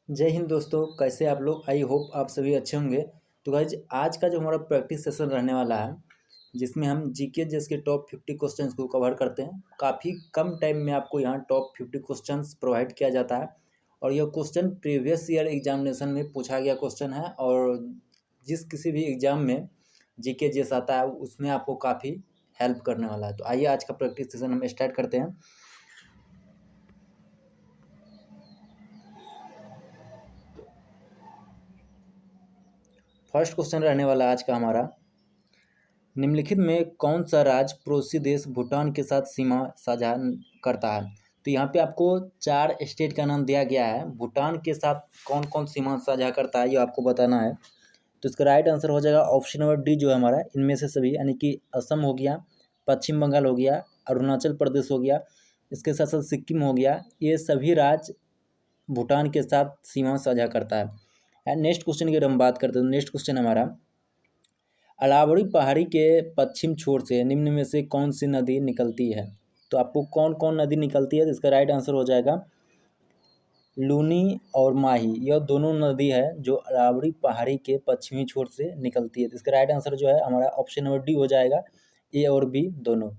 जय हिंद दोस्तों, कैसे आप लोग। आई होप आप सभी अच्छे होंगे। तो गाइज आज का जो हमारा प्रैक्टिस सेशन रहने वाला है, जिसमें हम जीके जैसे के टॉप 50 क्वेश्चंस को कवर करते हैं। काफ़ी कम टाइम में आपको यहाँ टॉप 50 क्वेश्चंस प्रोवाइड किया जाता है और यह क्वेश्चन प्रीवियस ईयर एग्जामिनेशन में पूछा गया क्वेश्चन है और जिस किसी भी एग्जाम में जीके जैसा आता है उसमें आपको काफ़ी हेल्प करने वाला है। तो आइए आज का प्रैक्टिस सेशन हम स्टार्ट करते हैं। फर्स्ट क्वेश्चन रहने वाला आज का हमारा, निम्नलिखित में कौन सा राज्य पड़ोसी देश भूटान के साथ सीमा साझा करता है। तो यहाँ पे आपको 4 स्टेट का नाम दिया गया है। भूटान के साथ कौन कौन सीमा साझा करता है ये आपको बताना है। तो इसका राइट आंसर हो जाएगा ऑप्शन नंबर डी जो है हमारा, इनमें से सभी, यानी कि असम हो गया, पश्चिम बंगाल हो गया, अरुणाचल प्रदेश हो गया, इसके साथ साथ सिक्किम हो गया। ये सभी राज्य भूटान के साथ सीमा साझा करता है। नेक्स्ट क्वेश्चन की अगर हम बात करते हैं तो नेक्स्ट क्वेश्चन हमारा, अरावली पहाड़ी के पश्चिम छोर से निम्न में से कौन सी नदी निकलती है। तो आपको कौन कौन नदी निकलती है, तो इसका राइट आंसर हो जाएगा लूनी और माही। यह दोनों नदी है जो अरावली पहाड़ी के पश्चिमी छोर से निकलती है। तो इसका राइट आंसर जो है हमारा ऑप्शन नंबर डी हो जाएगा, ए और बी दोनों।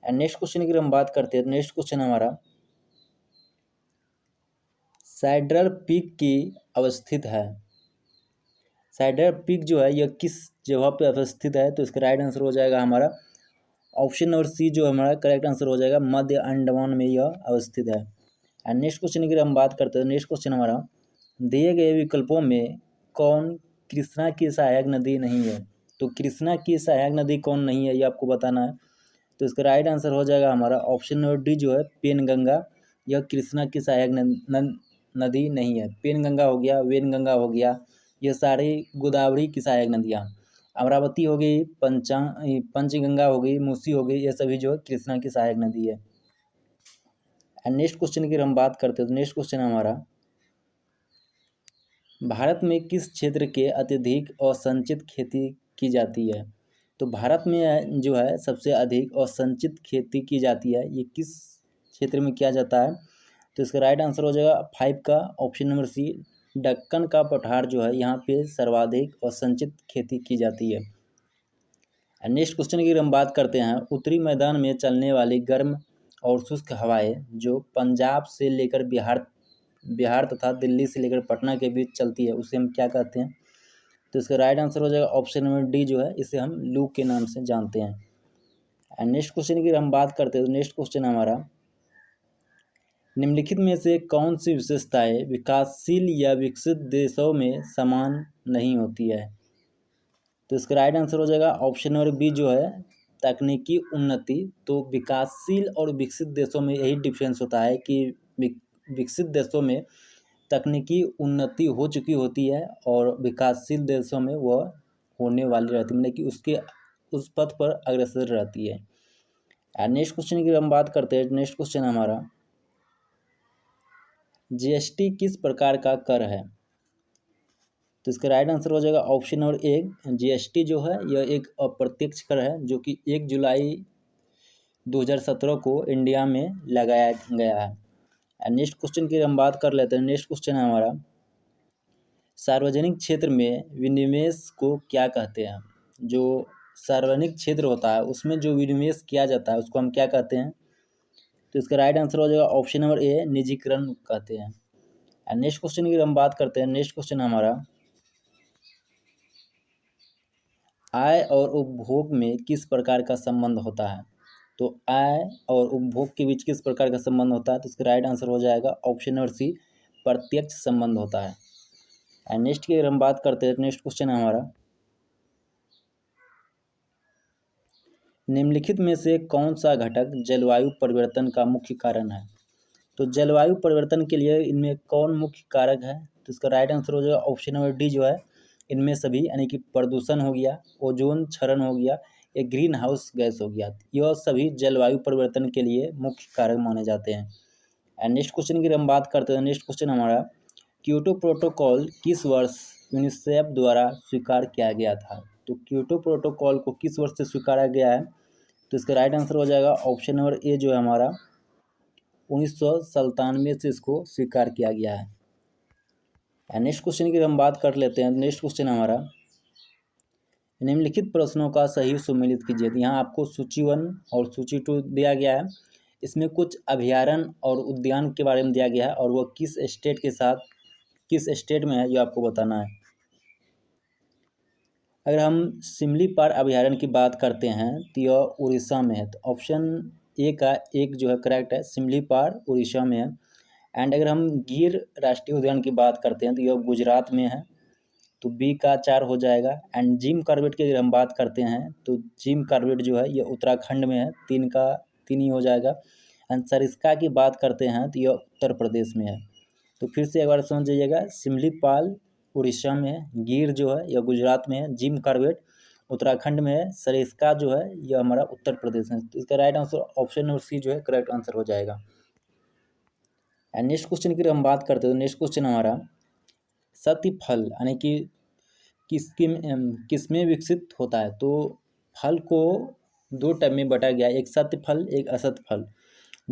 एंड नेक्स्ट क्वेश्चन की हम बात करते हैं, नेक्स्ट क्वेश्चन हमारा, सैड्रल पीक की अवस्थित है। सैड्रल पीक जो है यह किस जगह पे अवस्थित है। तो इसका राइट आंसर हो जाएगा हमारा ऑप्शन नंबर सी जो हमारा करेक्ट आंसर हो जाएगा, मध्य अंडमान में यह अवस्थित है। एंड नेक्स्ट क्वेश्चन की हम बात करते हैं, नेक्स्ट क्वेश्चन हमारा, दिए गए विकल्पों में कौन कृष्णा की सहायक नदी नहीं है। तो कृष्णा की सहायक नदी कौन नहीं है ये आपको बताना है। तो इसका राइट आंसर हो जाएगा हमारा ऑप्शन नंबर डी जो है पेनगंगा। यह कृष्णा की सहायक नदी नहीं है। पेनगंगा हो गया, वेनगंगा हो गया, ये सारी गोदावरी की सहायक नदियाँ। अमरावती हो गई, पंचगंगा हो गई, मूसी हो गई, ये सभी जो है कृष्णा की सहायक नदी है। एंड नेक्स्ट क्वेश्चन की हम बात करते हैं तो नेक्स्ट क्वेश्चन हमारा, भारत में किस क्षेत्र के अत्यधिक असंचित खेती की जाती है। तो भारत में जो है सबसे अधिक असंचित खेती की जाती है, ये किस क्षेत्र में किया जाता है। तो इसका राइट आंसर हो जाएगा 5 का ऑप्शन नंबर सी, दक्कन का पठार जो है यहाँ पे सर्वाधिक असंचित खेती की जाती है। नेक्स्ट क्वेश्चन की हम बात करते हैं, उत्तरी मैदान में चलने वाली गर्म और शुष्क हवाएं जो पंजाब से लेकर बिहार तथा दिल्ली से लेकर पटना के बीच चलती है उसे हम क्या कहते हैं। तो इसका राइट आंसर हो जाएगा ऑप्शन नंबर डी जो है, इसे हम लू के नाम से जानते हैं। एंड नेक्स्ट क्वेश्चन की हम बात करते हैं तो नेक्स्ट क्वेश्चन हमारा, निम्नलिखित में से कौन सी विशेषताएं विकासशील या विकसित देशों में समान नहीं होती है। तो इसका राइट आंसर हो जाएगा ऑप्शन नंबर बी जो है तकनीकी उन्नति। तो विकासशील और विकसित देशों में यही डिफरेंस होता है कि विकसित देशों में तकनीकी उन्नति हो चुकी होती है और विकासशील देशों में वह होने वाली रहती है, मतलब कि उसके उस पथ पर अग्रसर रहती है। नेक्स्ट क्वेश्चन की हम बात करते हैं, नेक्स्ट क्वेश्चन हमारा, जीएसटी किस प्रकार का कर है। तो इसका राइट आंसर हो जाएगा ऑप्शन नंबर ए, जीएसटी जो है यह एक अप्रत्यक्ष कर है जो कि 1 जुलाई 2017 को इंडिया में लगाया गया है। नेक्स्ट क्वेश्चन की हम बात कर लेते हैं, नेक्स्ट क्वेश्चन है हमारा, सार्वजनिक क्षेत्र में विनिवेश को क्या कहते हैं। जो सार्वजनिक क्षेत्र होता है उसमें जो विनिवेश किया जाता है उसको हम क्या कहते हैं। तो इसका राइट आंसर हो जाएगा ऑप्शन नंबर ए, निजीकरण कहते हैं। नेक्स्ट क्वेश्चन की हम बात करते हैं, नेक्स्ट क्वेश्चन हमारा, आय और उपभोग में किस प्रकार का संबंध होता है। तो आय और उपभोग के बीच किस प्रकार का संबंध होता है। तो इसका राइट आंसर हो जाएगा ऑप्शन नंबर सी, प्रत्यक्ष संबंध होता है। एंड नेक्स्ट की अगर हम बात करते हैं, नेक्स्ट क्वेश्चन है हमारा, निम्नलिखित में से कौन सा घटक जलवायु परिवर्तन का मुख्य कारण है। तो जलवायु परिवर्तन के लिए इनमें कौन मुख्य कारक है। तो इसका राइट आंसर हो जाएगा ऑप्शन नंबर डी जो है, इनमें सभी, यानी कि प्रदूषण हो गया, ओजोन क्षरण हो गया, एक ग्रीन हाउस गैस हो गया, यह सभी जलवायु परिवर्तन के लिए मुख्य कारक माने जाते हैं। एंड नेक्स्ट क्वेश्चन की हम बात करते हैं, नेक्स्ट क्वेश्चन हमारा, क्योटो प्रोटोकॉल किस वर्ष यूनिसेफ द्वारा स्वीकार किया गया था। तो क्योटो प्रोटोकॉल को किस वर्ष से स्वीकारा गया है। तो इसका राइट आंसर हो जाएगा ऑप्शन नंबर ए जो है हमारा, 1997 से इसको स्वीकार किया गया है। नेक्स्ट क्वेश्चन की हम बात कर लेते हैं। नेक्स्ट क्वेश्चन हमारा, निम्नलिखित प्रश्नों का सही सुमेलित कीजिए। यहाँ आपको सूची 1 और सूची 2 दिया गया है। इसमें कुछ अभयारण्य और उद्यान के बारे में दिया गया है और वह किस स्टेट के साथ, किस स्टेट में है, ये आपको बताना है। अगर हम सिमलीपाल अभयारण्य की बात करते हैं तो यह उड़ीसा में है। तो ऑप्शन ए का एक जो है करेक्ट है, सिमलीपाल उड़ीसा में है। एंड अगर हम गिर राष्ट्रीय उद्यान की बात करते हैं तो यह गुजरात में है, तो बी का 4 हो जाएगा। एंड जिम कॉर्बेट की अगर हम बात करते हैं तो जिम कॉर्बेट जो है ये उत्तराखंड में है, 3 का 3 ही हो जाएगा। एंड सरिस्का की बात करते हैं तो यह उत्तर प्रदेश में है। तो फिर से एक बार समझ जाइएगा, सिमलीपाल उड़ीसा में है, गिर जो है यह गुजरात में है, जिम कॉर्बेट उत्तराखंड में है, सरिस्का जो है यह हमारा उत्तर प्रदेश में है। तो इसका right answer option number C जो है करेक्ट आंसर हो जाएगा। एंड नेक्स्ट क्वेश्चन की हम बात करते हैं। नेक्स्ट क्वेश्चन हमारा, सत्य फल यानी कि किसमें विकसित होता है। तो फल को 2 टाइप में बांटा गया है, एक सत्य फल एक असत्य फल।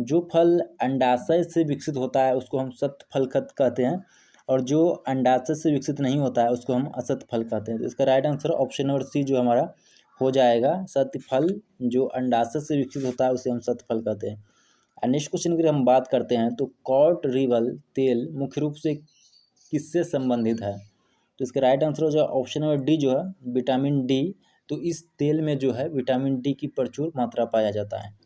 जो फल अंडाशय से विकसित होता है उसको हम सत्य फल कहते हैं, और जो अंडाशय से विकसित नहीं होता है उसको हम असत्य फल कहते हैं। तो इसका right answer option number C जो हमारा हो जाएगा, सत्य फल जो अंडाशय से विकसित होता है उसे हम सत्य फल कहते हैं। नेक्स्ट क्वेश्चन की हम बात करते हैं तो कॉड रिवर तेल मुख्य रूप से किससे संबंधित है। तो इसका राइट आंसर हो जाएगा ऑप्शन नंबर डी जो है विटामिन डी। तो इस तेल में जो है विटामिन डी की प्रचुर मात्रा पाया जाता है।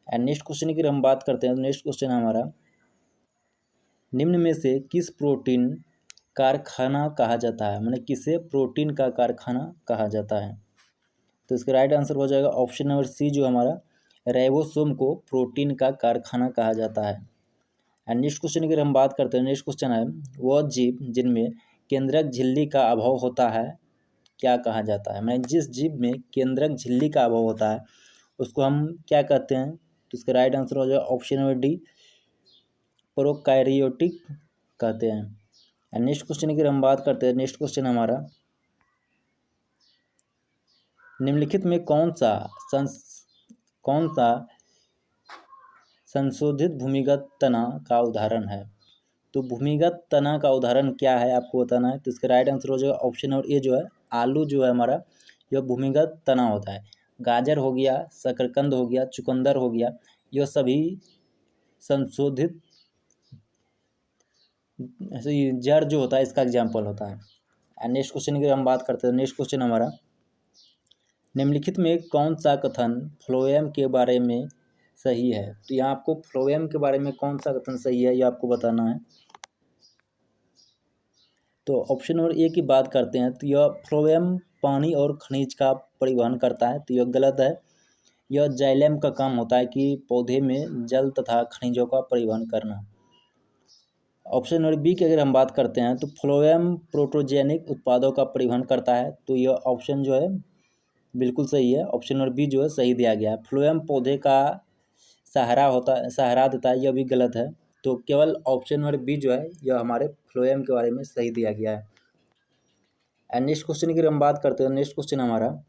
एंड नेक्स्ट क्वेश्चन की हम बात करते हैं। नेक्स्ट क्वेश्चन हमारा, निम्न में से किस प्रोटीन कारखाना कहा जाता है, मतलब किसे प्रोटीन का कारखाना कहा जाता है। तो इसका राइट आंसर हो जाएगा ऑप्शन नंबर सी जो हमारा राइबोसोम को प्रोटीन का कारखाना कहा जाता है। एंड नेक्स्ट क्वेश्चन की हम बात करते हैं। नेक्स्ट क्वेश्चन है, वह जीव जिनमें केंद्रक झिल्ली का अभाव होता है क्या कहा जाता है। मैं जिस जीव में केंद्रक झिल्ली का अभाव होता है उसको हम क्या कहते हैं। तो इसका राइट आंसर हो जाएगा ऑप्शन नंबर डी, प्रोकैरियोटिक कहते हैं। एंड नेक्स्ट क्वेश्चन की हम बात करते हैं। नेक्स्ट क्वेश्चन हमारा, निम्नलिखित में कौन सा संशोधित भूमिगत तना का उदाहरण है। तो भूमिगत तना का उदाहरण क्या है आपको बताना है। तो इसका राइट आंसर हो जाएगा ऑप्शन नंबर ए जो है आलू जो है हमारा यह भूमिगत तना होता है। गाजर हो गया, शकरकंद हो गया, चुकंदर हो गया, यह सभी संशोधित जड़ जो होता है इसका एग्जाम्पल होता है। एंड नेक्स्ट क्वेश्चन की हम बात करते हैं। नेक्स्ट क्वेश्चन हमारा, निम्नलिखित में कौन सा कथन फ्लोएम के बारे में सही है। तो यहाँ आपको फ्लोएम के बारे में कौन सा कथन सही है ये आपको बताना है। तो ऑप्शन नंबर ए की बात करते हैं तो यह फ्लोएम पानी और खनिज का परिवहन करता है, तो यह गलत है। यह जाइलम का काम होता है कि पौधे में जल तथा खनिजों का परिवहन करना। ऑप्शन नंबर बी की अगर हम बात करते हैं तो फ्लोएम प्रोटोजेनिक उत्पादों का परिवहन करता है, तो यह ऑप्शन जो है बिल्कुल सही है। ऑप्शन नंबर बी जो है सही दिया गया है। फ्लोएम पौधे का सहारा देता है, यह भी गलत है। तो केवल ऑप्शन नंबर बी जो है यह हमारे फ्लोएम के बारे में सही दिया गया है। एंड नेक्स्ट क्वेश्चन की हम बात करते हैं। नेक्स्ट क्वेश्चन हमारा,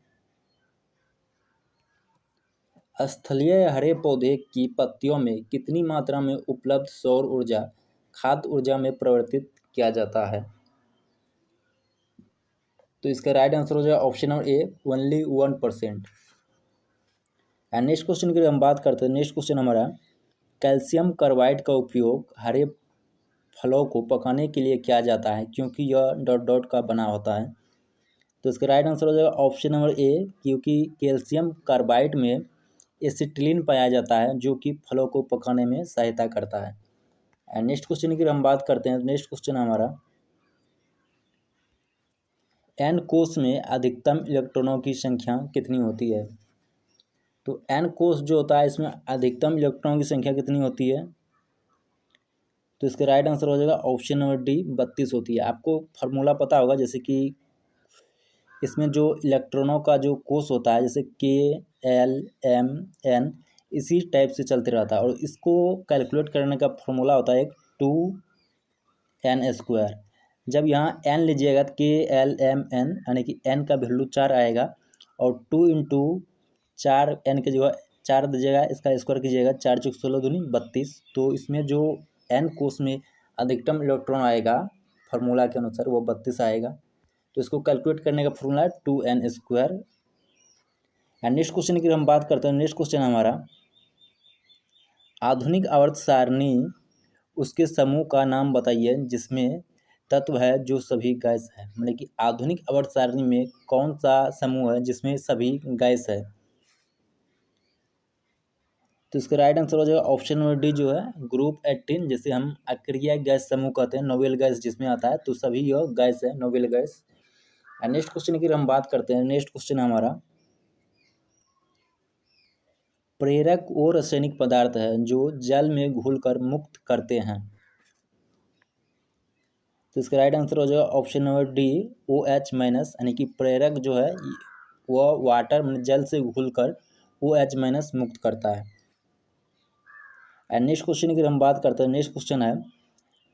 स्थलीय हरे पौधे की पत्तियों में कितनी मात्रा में उपलब्ध सौर ऊर्जा खाद्य ऊर्जा में परिवर्तित किया जाता है। तो इसका राइट आंसर हो जाएगा option number A, only 1%। And next question की हम बात करते हैं। नेक्स्ट क्वेश्चन हमारा, कैल्शियम कार्बाइड का उपयोग हरे फलों को पकाने के लिए किया जाता है क्योंकि यह डॉट डॉट का बना होता है। तो इसका राइट आंसर हो जाएगा ऑप्शन नंबर ए, क्योंकि कैल्शियम कार्बाइड में एसिटिलीन पाया जाता है जो कि फलों को पकाने में सहायता करता है। एंड नेक्स्ट क्वेश्चन की हम बात करते हैं। नेक्स्ट क्वेश्चन हमारा, एन कोष में अधिकतम इलेक्ट्रॉनों की संख्या कितनी होती है। तो एन कोष जो होता है इसमें अधिकतम इलेक्ट्रॉनों की संख्या कितनी होती है। तो इसका राइट आंसर हो जाएगा ऑप्शन नंबर डी, 32 होती है। आपको फार्मूला पता होगा, जैसे कि इसमें जो इलेक्ट्रॉनों का जो कोष होता है जैसे K, L, M, N इसी टाइप से चलते रहता है, और इसको कैलकुलेट करने का फार्मूला होता है 2n²। जब यहाँ n लीजिएगा तो K, L, M, N यानी कि n का वैल्यू 4 आएगा, और 2 इंटू 4n के जगह 4 दीजिएगा, इसका स्क्वायर कीजिएगा, 4 चौक 16 दूनी 32। तो इसमें जो n कोष में अधिकतम इलेक्ट्रॉन आएगा फार्मूला के अनुसार वो 32 आएगा। तो इसको कैलकुलेट करने का फॉर्मूला है 2n²। एंड नेक्स्ट क्वेश्चन की हम बात करते हैं। नेक्स्ट क्वेश्चन हमारा, आधुनिक आवर्त सारणी उसके समूह का नाम बताइए जिसमें तत्व है जो सभी गैस है। मतलब कि आधुनिक आवर्त सारणी में कौन सा समूह है जिसमें सभी गैस है। तो इसका राइट आंसर हो जाएगा ऑप्शन नंबर डी जो है ग्रुप 18, जिसे हम अक्रिय गैस समूह कहते हैं। नोबेल गैस जिसमें आता है, तो सभी यह गैस है, नोबेल गैस। नेक्स्ट क्वेश्चन की हम बात करते हैं। नेक्स्ट क्वेश्चन हमारा, प्रेरक वो रासायनिक पदार्थ है जो जल में घुलकर मुक्त करते हैं। तो इसका राइट आंसर हो जाएगा ऑप्शन नंबर डी OH-, यानी कि प्रेरक जो है वह वाटर जल से घुलकर OH- मुक्त करता है। एंड नेक्स्ट क्वेश्चन की हम बात करते हैं। नेक्स्ट क्वेश्चन है,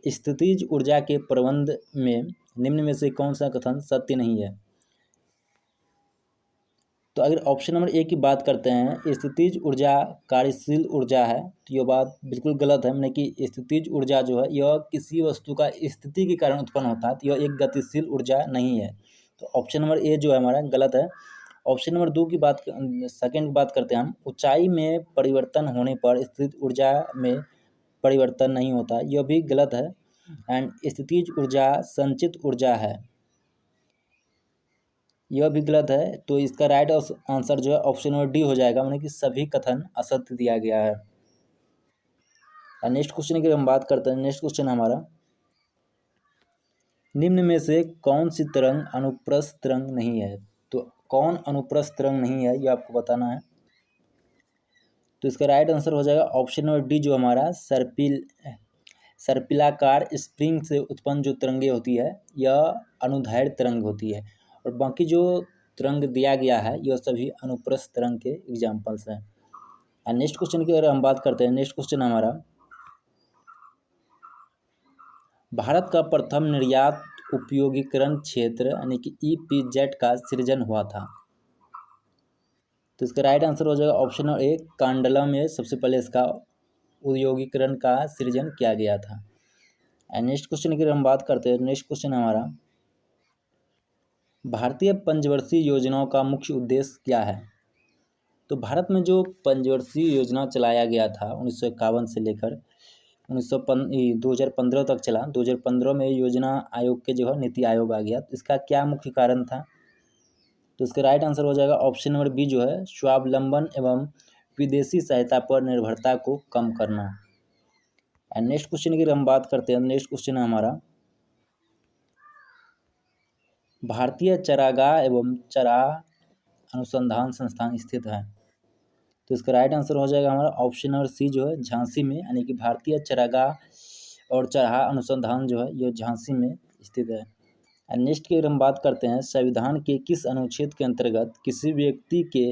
स्थितिज ऊर्जा के प्रबंध में निम्न में से कौन सा कथन सत्य नहीं है। तो अगर ऑप्शन नंबर ए की बात करते हैं, स्थितिज ऊर्जा कार्यशील ऊर्जा है, तो यह बात बिल्कुल गलत है। मतलब कि स्थितिज ऊर्जा जो है यह किसी वस्तु का स्थिति के कारण उत्पन्न होता है, तो यह एक गतिशील ऊर्जा नहीं है। तो ऑप्शन नंबर ए जो है हमारा गलत है। ऑप्शन नंबर 2 की बात, सेकंड की बात करते हैं हम, ऊंचाई में परिवर्तन होने पर स्थितिज ऊर्जा में परिवर्तन नहीं होता, यह भी गलत है। एंड स्थितिज ऊर्जा संचित ऊर्जा है, यह भी गलत है। तो इसका राइट आंसर जो है ऑप्शन नंबर डी हो जाएगा, मतलब कि सभी कथन असत्य दिया गया है। नेक्स्ट क्वेश्चन की हम बात करते हैं। नेक्स्ट क्वेश्चन हमारा, निम्न में से कौन सी तरंग अनुप्रस्थ तरंग नहीं है। तो कौन अनुप्रस्थ तरंग नहीं है, यह आपको बताना है। तो इसका राइट आंसर हो जाएगा ऑप्शन नंबर डी जो हमारा सर्पिलाकार स्प्रिंग से उत्पन्न जो तरंगे होती है यह अनुदैर्घ्य तरंग होती है, और बाकी जो तरंग दिया गया है यह सभी अनुप्रस्थ तरंग के एग्जाम्पल्स हैं। और नेक्स्ट क्वेश्चन की अगर हम बात करते हैं। नेक्स्ट क्वेश्चन हमारा, भारत का प्रथम निर्यात उपयोगीकरण क्षेत्र यानी कि EPZ का सृजन हुआ था। तो इसका राइट आंसर हो जाएगा ऑप्शन नंबर ए कांडला में सबसे पहले इसका उद्योगीकरण का सृजन किया गया था। एंड नेक्स्ट क्वेश्चन की हम बात करते हैं। नेक्स्ट क्वेश्चन हमारा, भारतीय पंचवर्षीय योजनाओं का मुख्य उद्देश्य क्या है। तो भारत में जो पंचवर्षीय योजना चलाया गया था 1951 से लेकर 2015 तक चला। 2015 में योजना आयोग के जो है नीति आयोग आ गया। तो इसका क्या मुख्य कारण था। तो इसका राइट आंसर हो जाएगा ऑप्शन नंबर बी जो है स्वावलंबन एवं विदेशी सहायता पर निर्भरता को कम करना। एंड नेक्स्ट क्वेश्चन की हम बात करते हैं। नेक्स्ट क्वेश्चन है हमारा, भारतीय चरागाह एवं चराह अनुसंधान संस्थान स्थित है। तो इसका राइट आंसर हो जाएगा हमारा ऑप्शन नंबर सी जो है झांसी में, यानी कि भारतीय चरागाह और चराह अनुसंधान जो है यह झांसी में स्थित है। एंड नेक्स्ट की हम बात करते हैं, संविधान के किस अनुच्छेद के अंतर्गत किसी व्यक्ति के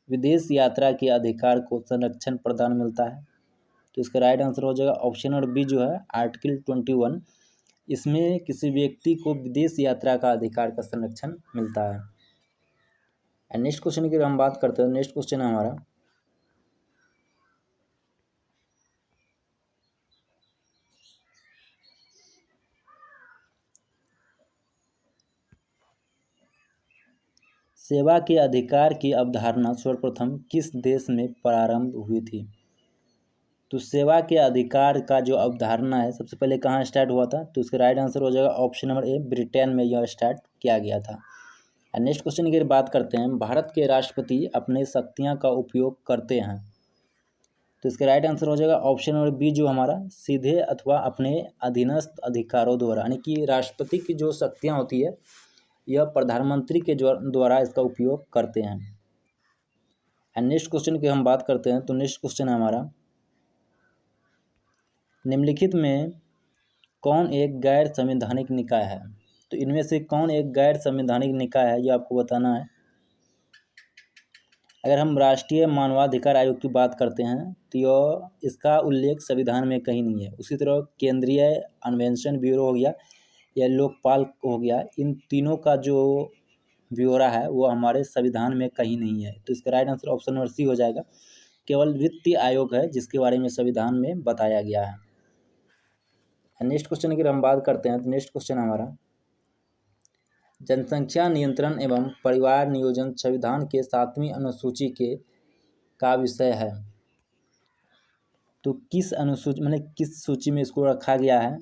विदेश यात्रा के अधिकार को संरक्षण प्रदान मिलता है। तो इसका राइट आंसर हो जाएगा ऑप्शन नंबर बी जो है आर्टिकल 21। इसमें किसी व्यक्ति को विदेश यात्रा का अधिकार का संरक्षण मिलता है। एंड नेक्स्ट क्वेश्चन की हम बात करते हैं। नेक्स्ट क्वेश्चन है हमारा, सेवा के अधिकार की अवधारणा सर्वप्रथम किस देश में प्रारंभ हुई थी। तो सेवा के अधिकार का जो अवधारणा है सबसे पहले कहाँ स्टार्ट हुआ था। तो इसका राइट आंसर हो जाएगा ऑप्शन नंबर ए ब्रिटेन में यह स्टार्ट किया गया था। नेक्स्ट क्वेश्चन की बात करते हैं, भारत के राष्ट्रपति अपने शक्तियाँ का उपयोग करते हैं। तो इसका राइट आंसर हो जाएगा ऑप्शन नंबर बी जो हमारा सीधे अथवा अपने अधीनस्थ अधिकारों द्वारा, यानी कि राष्ट्रपति की जो शक्तियाँ होती है यह प्रधानमंत्री के द्वारा इसका उपयोग करते हैं। एंड नेक्स्ट क्वेश्चन की हम बात करते हैं। तो नेक्स्ट क्वेश्चन है हमारा, निम्नलिखित में कौन एक गैर संवैधानिक निकाय है। तो इनमें से कौन एक गैर संवैधानिक निकाय है यह आपको बताना है। अगर हम राष्ट्रीय मानवाधिकार आयोग की बात करते हैं तो यह इसका उल्लेख संविधान में कहीं नहीं है। उसी तरह केंद्रीय अन्वेषण ब्यूरो हो गया या लोकपाल हो गया, इन तीनों का जो ब्यौरा है वो हमारे संविधान में कहीं नहीं है। तो इसका right answer option number C हो जाएगा। केवल वित्तीय आयोग है जिसके बारे में संविधान में बताया गया है। नेक्स्ट क्वेश्चन की हम बात करते हैं तो नेक्स्ट क्वेश्चन हमारा जनसंख्या नियंत्रण एवं परिवार नियोजन संविधान के 7वीं अनुसूची के का विषय है। तो किस अनुसूची मैंने किस सूची में इसको रखा गया है,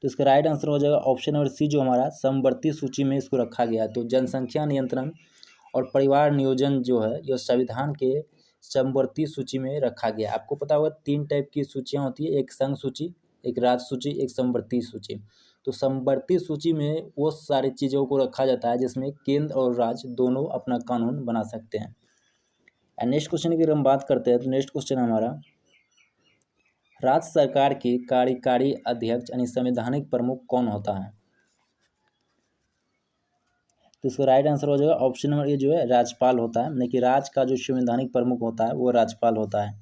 तो इसका राइट आंसर हो जाएगा ऑप्शन नंबर सी, जो हमारा समवर्ती सूची में इसको रखा गया है। तो जनसंख्या नियंत्रण और परिवार नियोजन जो है यह संविधान के समवर्ती सूची में रखा गया है। आपको पता होगा 3 टाइप की सूचियां होती है, एक संघ सूची, एक राज्य सूची, एक समवर्ती सूची। तो समवर्ती सूची में वो सारी चीज़ों को रखा जाता है जिसमें केंद्र और राज्य दोनों अपना कानून बना सकते हैं। नेक्स्ट क्वेश्चन की हम बात करते हैं तो नेक्स्ट क्वेश्चन हमारा राज्य सरकार के कार्यकारी अध्यक्ष यानी संवैधानिक प्रमुख कौन होता है। तो इसका राइट आंसर हो जाएगा ऑप्शन नंबर ए, जो है राज्यपाल होता है, यानी कि राज्य का जो संवैधानिक प्रमुख होता है वो राज्यपाल होता है।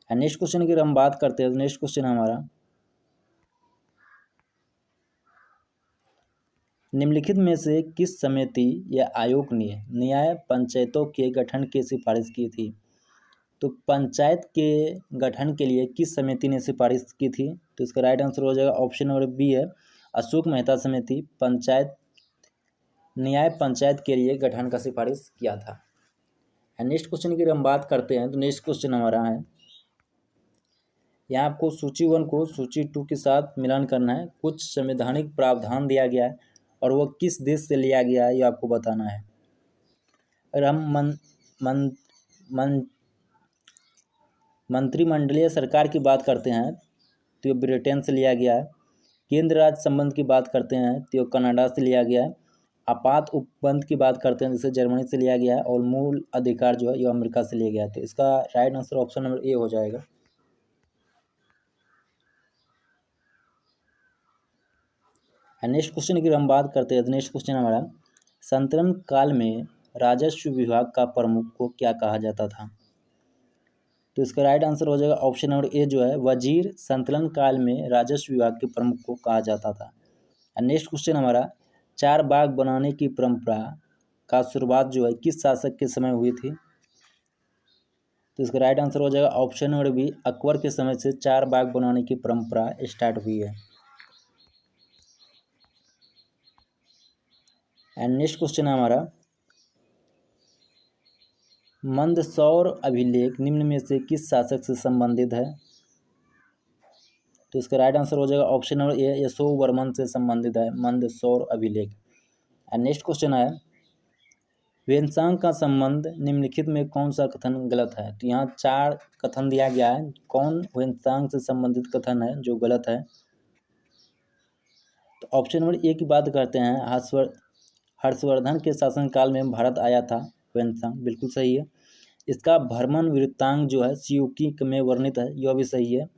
नेक्स्ट क्वेश्चन की हम बात करते हैं तो नेक्स्ट क्वेश्चन हमारा निम्नलिखित में से किस समिति या आयोग ने न्याय पंचायतों के गठन की सिफारिश की थी। तो पंचायत के गठन के लिए किस समिति ने सिफारिश की थी, तो इसका राइट आंसर हो जाएगा ऑप्शन नंबर बी है, अशोक मेहता समिति पंचायत न्याय पंचायत के लिए गठन का सिफारिश किया था। नेक्स्ट क्वेश्चन की हम बात करते हैं तो नेक्स्ट क्वेश्चन हमारा है, यहाँ आपको सूची 1 को सूची 2 के साथ मिलान करना है। कुछ संवैधानिक प्रावधान दिया गया है और वो किस देश से लिया गया है ये आपको बताना है। अगर हम मंत्रिमंडलीय सरकार की बात करते हैं तो ये ब्रिटेन से लिया गया है। केंद्र राज्य संबंध की बात करते हैं तो ये कनाडा से लिया गया है। आपात उपबंध की बात करते हैं जिसे जर्मनी से लिया गया है। और मूल अधिकार जो है ये अमेरिका से लिया गया है। तो इसका राइट आंसर ऑप्शन नंबर ए हो जाएगा। नेक्स्ट क्वेश्चन की हम बात करते हैं तो नेक्स्ट क्वेश्चन हमारा संतरण काल में राजस्व विभाग का प्रमुख को क्या कहा जाता था। तो इसका राइट आंसर हो जाएगा ऑप्शन नंबर ए, जो है वजीर संतलन काल में राजस्व विभाग के प्रमुख को कहा जाता था। नेक्स्ट क्वेश्चन हमारा चार बाग बनाने की परंपरा का शुरुआत जो है किस शासक के समय हुई थी। तो इसका राइट आंसर हो जाएगा ऑप्शन नंबर बी, अकबर के समय से चार बाग बनाने की परंपरा स्टार्ट हुई है। एंड नेक्स्ट क्वेश्चन हमारा मंदसौर अभिलेख निम्न में से किस शासक से संबंधित है। तो इसका राइट आंसर हो जाएगा ऑप्शन नंबर ए, यशोवर्मन से संबंधित है मंदसौर अभिलेख। एंड नेक्स्ट क्वेश्चन है वेनसांग का संबंध निम्नलिखित में कौन सा कथन गलत है। तो यहाँ 4 कथन दिया गया है, कौन वेनसांग से संबंधित कथन है जो गलत है। तो ऑप्शन नंबर ए की बात करते हैं, हर्षवर्धन के शासनकाल में भारत आया था वेनसांग, बिल्कुल सही है। इसका भ्रमण वृत्तांत जो है सियूकी में वर्णित है, यह भी सही है।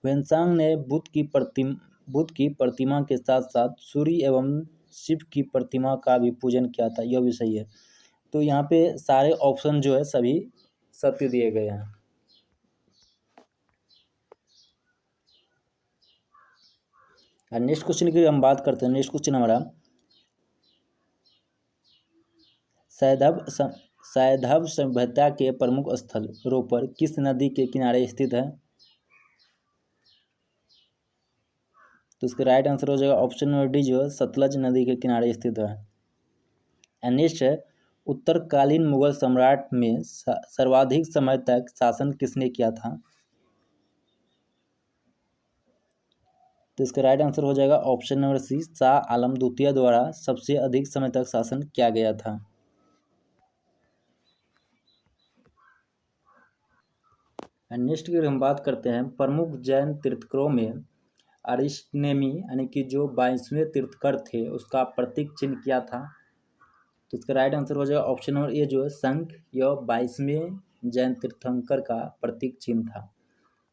वेनसांग ने बुद्ध की प्रतिमा के साथ साथ सूर्य एवं शिव की प्रतिमा का भी पूजन किया था, यह भी सही है। तो यहाँ पे सारे ऑप्शन जो है सभी सत्य दिए गए हैं। नेक्स्ट क्वेश्चन की हम बात करते हैं। नेक्स्ट क्वेश्चन हमारा सैंधव सभ्यता के प्रमुख स्थल रोपर किस नदी के किनारे स्थित है। तो इसका राइट आंसर हो जाएगा ऑप्शन नंबर डी, जो है सतलज नदी के किनारे स्थित है। नेक्स्ट है उत्तरकालीन मुगल सम्राट में सर्वाधिक समय तक शासन किसने किया था। तो इसका राइट आंसर हो जाएगा ऑप्शन नंबर सी, शाह आलम द्वितीय द्वारा सबसे अधिक समय तक शासन किया गया था। नेक्स्ट की हम बात करते हैं प्रमुख जैन तीर्थंकरों में अरिष्टनेमी यानी कि जो 22वें तीर्थंकर थे उसका प्रतीक चिन्ह क्या था। तो इसका राइट आंसर हो जाएगा ऑप्शन नंबर ए, जो है शंख, यह 22वें जैन तीर्थंकर का प्रतीक चिन्ह था।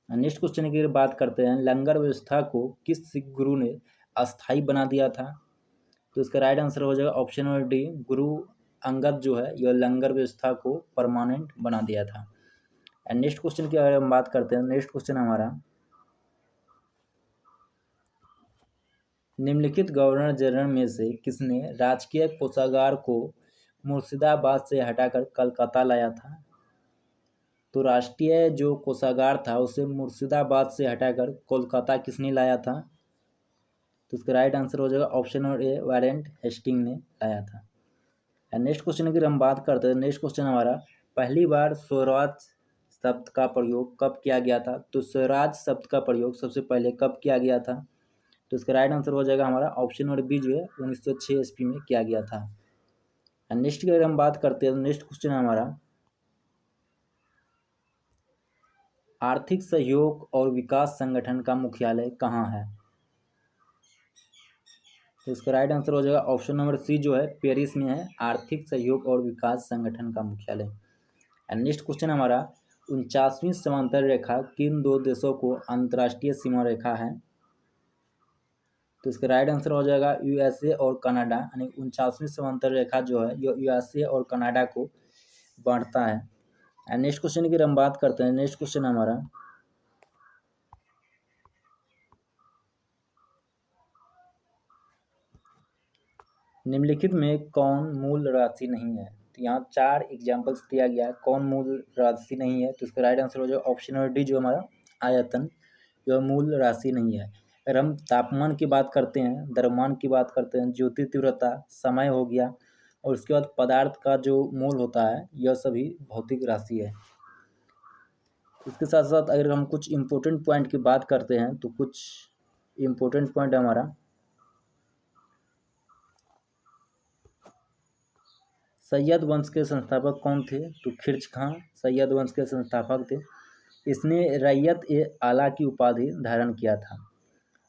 नेक्स्ट क्वेश्चन की बात करते हैं लंगर व्यवस्था को किस सिख गुरु ने अस्थायी बना दिया था। तो इसका राइट आंसर हो जाएगा option number D, Guru Angad जो है यह लंगर व्यवस्था को परमानेंट बना दिया था। एंड नेक्स्ट क्वेश्चन की अगर हम बात करते हैं, नेक्स्ट क्वेश्चन हमारा निम्नलिखित गवर्नर जनरल में से किसने राजकीय कोषागार को मुर्शिदाबाद से हटाकर कलकत्ता लाया था। तो राष्ट्रीय जो कोषागार था उसे मुर्शिदाबाद से हटाकर कोलकाता किसने लाया था? तो इसका राइट आंसर हो जाएगा option number A, Warren Hasting ने लाया था। एंड नेक्स्ट क्वेश्चन की हम बात करते हैं। नेक्स्ट क्वेश्चन हमारा, पहली बार स्वराज शब्द का प्रयोग कब किया गया था? तो स्वराज शब्द का प्रयोग सबसे पहले कब किया गया था? तो इसका राइट आंसर हो जाएगा हमारा ऑप्शन नंबर बी जो है 1906 ईस्वी में किया गया था। एंड नेक्स्ट की अगर हम बात करते हैं तो नेक्स्ट क्वेश्चन हमारा, आर्थिक सहयोग और विकास संगठन का मुख्यालय कहाँ है? तो इसका राइट आंसर हो जाएगा ऑप्शन नंबर सी जो है पेरिस में है आर्थिक सहयोग और विकास संगठन का मुख्यालय। एंड नेक्स्ट क्वेश्चन हमारा, 49वीं समांतर रेखा किन दो देशों को अंतर्राष्ट्रीय सीमा रेखा है? तो इसका राइट आंसर हो जाएगा यूएसए और कनाडा, यानी 49वीं समांतर रेखा जो है यह यूएसए और कनाडा को बांटता है। एंड नेक्स्ट क्वेश्चन की हम बात करते हैं। नेक्स्ट क्वेश्चन हमारा, निम्नलिखित में कौन मूल राशि नहीं है? तो यहाँ 4 एग्जाम्पल्स दिया गया है कौन मूल राशि नहीं है। तो इसका राइट आंसर हो जाएगा ऑप्शन नंबर डी जो हमारा आयतन, यह मूल राशि नहीं है। अगर हम तापमान की बात करते हैं, द्रव्यमान की बात करते हैं, ज्योति तीव्रता, समय हो गया, और उसके बाद पदार्थ का जो मोल होता है, यह सभी भौतिक राशि है। इसके साथ साथ अगर हम कुछ इम्पोर्टेंट पॉइंट की बात करते हैं तो कुछ इम्पोर्टेंट पॉइंट हमारा, सैयद वंश के संस्थापक कौन थे? तो खिर्ज खां सैयद वंश के संस्थापक थे। इसने रैयत ए आला की उपाधि धारण किया था।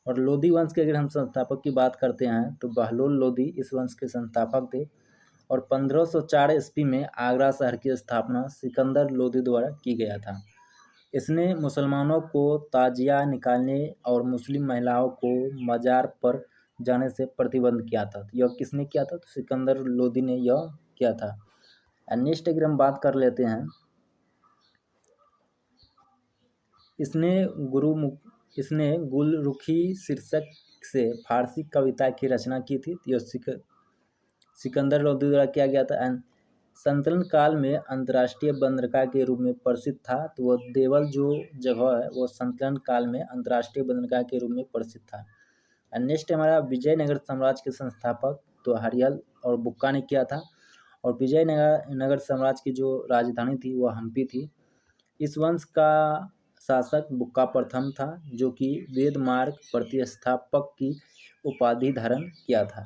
और लोधी वंश के अगर हम संस्थापक की बात करते हैं तो बहलोल लोधी इस वंश के संस्थापक थे। और 1504 ईस्वी में आगरा शहर की स्थापना सिकंदर लोधी द्वारा की गया था। इसने मुसलमानों को ताजिया निकालने और मुस्लिम महिलाओं को मजार पर जाने से प्रतिबंध किया था। तो यह किसने किया था? तो सिकंदर लोधी ने यह किया था। एंड नेक्स्ट अगर हम बात कर लेते हैं, इसने गुलरुखी शीर्षक से फारसी कविता की रचना की थी। यह सिकंदर लोधी द्वारा किया गया था। एंड संतुलन काल में अंतर्राष्ट्रीय बंदरगाह के रूप में प्रसिद्ध था। तो वह देवल जो जगह है वो संतुलन काल में अंतर्राष्ट्रीय बंदरगाह के रूप में प्रसिद्ध था। एंड नेक्स्ट हमारा, विजयनगर साम्राज्य के संस्थापक तो हरियल और बुक्का ने किया था। और विजयनगर साम्राज्य की जो राजधानी थी वह हम्पी थी। इस वंश का शासक बुक्का प्रथम था जो कि वेदमार्ग प्रतिष्ठापक की उपाधि धारण किया था।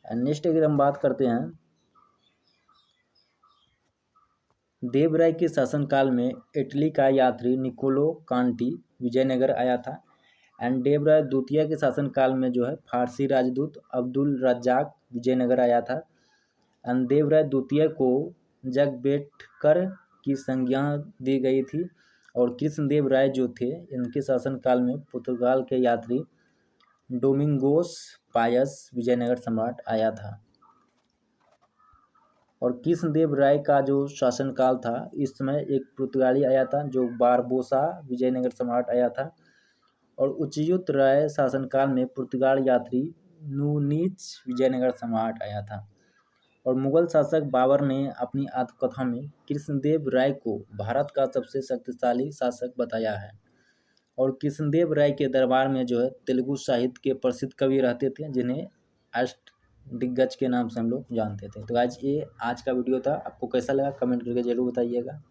एंड नेक्स्ट अगर हम बात करते हैं, देवराय के शासनकाल में इटली का यात्री निकोलो कांटी विजयनगर आया था। एंड देवराय द्वितीय के शासनकाल में जो है फारसी राजदूत अब्दुल रज्जाक विजयनगर आया था। एंड देवराय द्वितीय को जगबेटकर की संज्ञा दी गई थी। और कृष्णदेव राय जो थे इनके शासनकाल में पुर्तगाल के यात्री डोमिंगोस पायस विजयनगर सम्राट आया था। और कृष्णदेव राय का जो शासनकाल था इस समय एक पुर्तगाली आया था जो बारबोसा विजयनगर सम्राट आया था। और उच्चयुत राय शासनकाल में पुर्तगाल यात्री नूनीच विजयनगर सम्राट आया था। और मुगल शासक बाबर ने अपनी आत्मकथा में कृष्णदेव राय को भारत का सबसे शक्तिशाली शासक बताया है। और कृष्णदेव राय के दरबार में जो है तेलुगु साहित्य के प्रसिद्ध कवि रहते थे जिन्हें अष्ट दिग्गज के नाम से हम लोग जानते थे। तो आज का वीडियो था, आपको कैसा लगा कमेंट करके जरूर बताइएगा।